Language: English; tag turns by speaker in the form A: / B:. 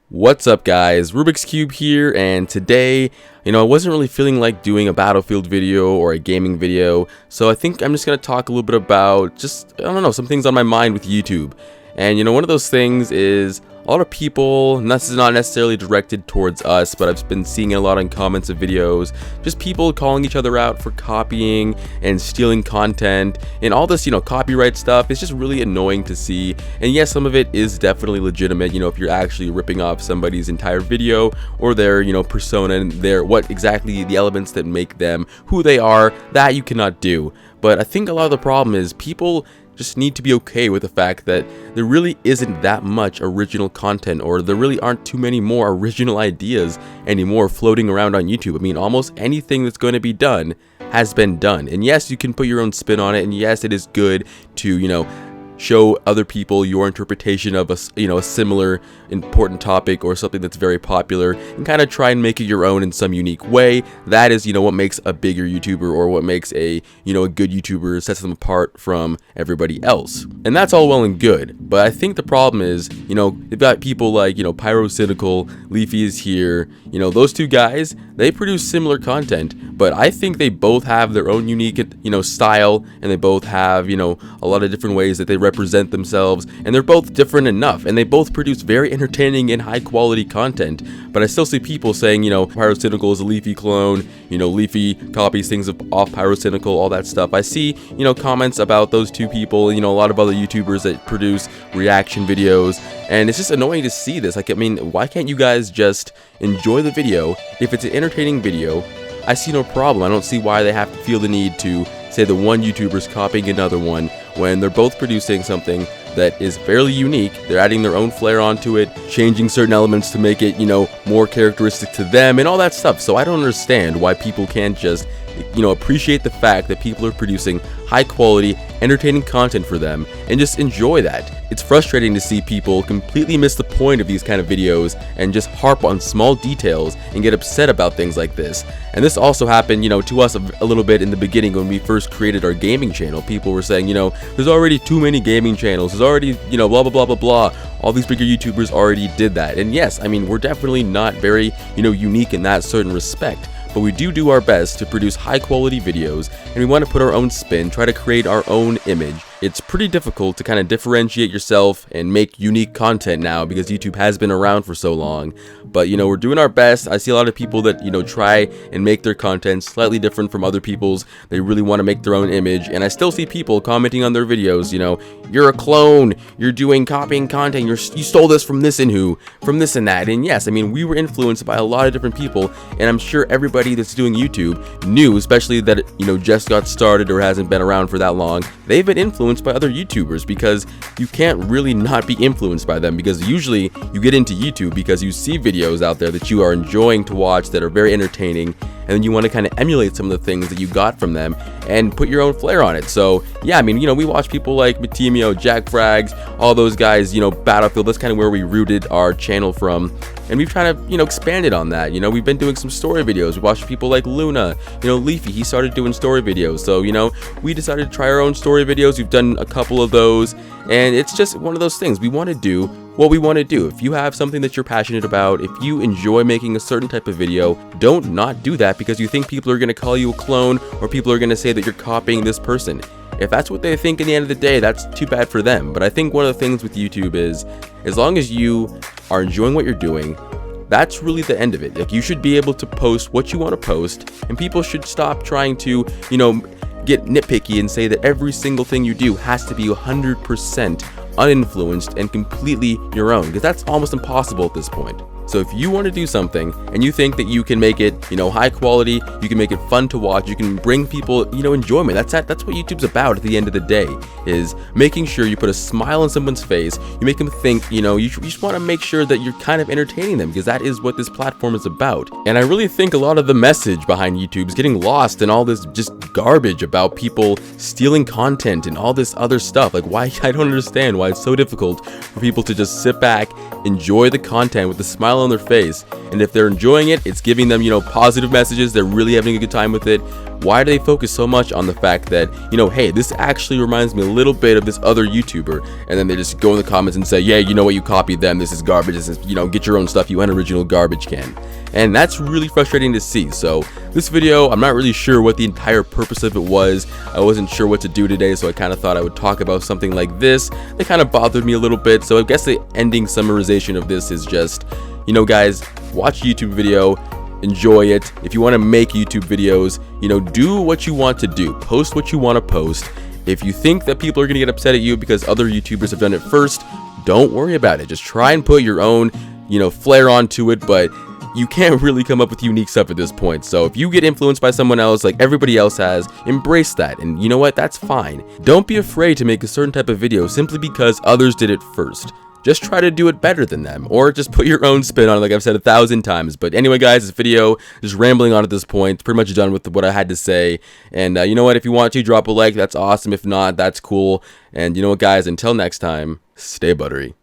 A: What's up guys, Rubik's Cube here, and today, I wasn't really feeling like doing a Battlefield video or a gaming video, so I think I'm just going to talk a little bit about some things on my mind with YouTube. And one of those things is a lot of people, and this is not necessarily directed towards us, but I've been seeing a lot in comments of videos, just people calling each other out for copying and stealing content and all this, copyright stuff. It's just really annoying to see. And yes, some of it is definitely legitimate, if you're actually ripping off somebody's entire video or their, persona and what exactly the elements that make them who they are, that you cannot do. But I think a lot of the problem is people just need to be okay with the fact that there really isn't that much original content, or there really aren't too many more original ideas anymore floating around on YouTube. I mean, almost anything that's going to be done has been done. And yes, you can put your own spin on it, and yes, it is good to, show other people your interpretation of a similar important topic or something that's very popular, and kind of try and make it your own in some unique way. That is, what makes a bigger YouTuber, or what makes a good YouTuber, sets them apart from everybody else. And that's all well and good, but I think the problem is, they've got people like, Pyrocynical, Leafy is here, those two guys, they produce similar content, but I think they both have their own unique, style, and they both have, a lot of different ways that they represent themselves, and they're both different enough, and they both produce very entertaining and high quality content. But I still see people saying, Pyrocynical is a Leafy clone, Leafy copies things off Pyrocynical, all that stuff. I see, comments about those two people, a lot of other YouTubers that produce reaction videos, and it's just annoying to see this. Like, I mean, why can't you guys just enjoy the video? If it's an entertaining video, I see no problem. I don't see why they have to feel the need to say the one YouTuber's copying another one when they're both producing something that is fairly unique. They're adding their own flair onto it, changing certain elements to make it, more characteristic to them and all that stuff. So I don't understand why people can't just, appreciate the fact that people are producing high quality, entertaining content for them and just enjoy that. It's frustrating to see people completely miss the point of these kind of videos and just harp on small details and get upset about things like this. And this also happened, to us a little bit in the beginning when we first created our gaming channel. People were saying, there's already too many gaming channels. There's already, blah, blah, blah, blah, blah. All these bigger YouTubers already did that. And yes, I mean, we're definitely not very, unique in that certain respect. But we do our best to produce high quality videos, and we want to put our own spin, try to create our own image. It's pretty difficult to kind of differentiate yourself and make unique content now because YouTube has been around for so long. But we're doing our best. I see a lot of people that try and make their content slightly different from other people's. They really want to make their own image, and I still see people commenting on their videos, you're a clone, you're doing copying content, you stole this from this and who, from this and that. And yes, I mean, we were influenced by a lot of different people, and I'm sure everybody that's doing YouTube knew, especially that it just got started or hasn't been around for that long, they've been influenced by other YouTubers, because you can't really not be influenced by them, because usually you get into YouTube because you see videos out there that you are enjoying to watch that are very entertaining, and then you want to kind of emulate some of the things that you got from them and put your own flair on it. So yeah, I mean, we watch people like Matimio, Jack Frags, all those guys, Battlefield. That's kind of where we rooted our channel from, and we've tried to expanded on that. We've been doing some story videos. We watched people like Luna, Leafy, he started doing story videos, so we decided to try our own story videos. We've done a couple of those, and it's just one of those things. We want to do what we want to do. If you have something that you're passionate about, if you enjoy making a certain type of video, don't not do that because you think people are going to call you a clone, or people are going to say that you're copying this person. If that's what they think in the end of the day, that's too bad for them. But I think one of the things with YouTube is, as long as you are enjoying what you're doing, that's really the end of it. Like, you should be able to post what you want to post, and people should stop trying to, get nitpicky and say that every single thing you do has to be 100% uninfluenced and completely your own, because that's almost impossible at this point. So if you want to do something and you think that you can make it, high quality, you can make it fun to watch, you can bring people, enjoyment. That's what YouTube's about at the end of the day, is making sure you put a smile on someone's face. You make them think, you just want to make sure that you're kind of entertaining them, because that is what this platform is about. And I really think a lot of the message behind YouTube is getting lost in all this just garbage about people stealing content and all this other stuff. Like, why? I don't understand why it's so difficult for people to just sit back, enjoy the content with a smile on their face, and if they're enjoying it, it's giving them positive messages, they're really having a good time with it. Why do they focus so much on the fact that, you know, hey, this actually reminds me a little bit of this other YouTuber, and then they just go in the comments and say, yeah, you know what, you copied them, this is garbage, this is, you know, get your own stuff, you unoriginal garbage can. And that's really frustrating to see. So this video, I'm not really sure what the entire purpose of it was. I wasn't sure what to do today, so I kind of thought I would talk about something like this. That kind of bothered me a little bit. So I guess the ending summarization of this is just, you know, guys, watch a YouTube video, enjoy it. If you want to make YouTube videos, you know, do what you want to do. Post what you want to post. If you think that people are going to get upset at you because other YouTubers have done it first, don't worry about it. Just try and put your own, you know, flair onto it, but you can't really come up with unique stuff at this point. So if you get influenced by someone else like everybody else has, embrace that. And you know what? That's fine. Don't be afraid to make a certain type of video simply because others did it first. Just try to do it better than them, or just put your own spin on it, like I've said 1,000 times. But anyway, guys, this video is rambling on at this point. Pretty much done with what I had to say. And you know what? If you want to, drop a like. That's awesome. If not, that's cool. And you know what, guys? Until next time, stay buttery.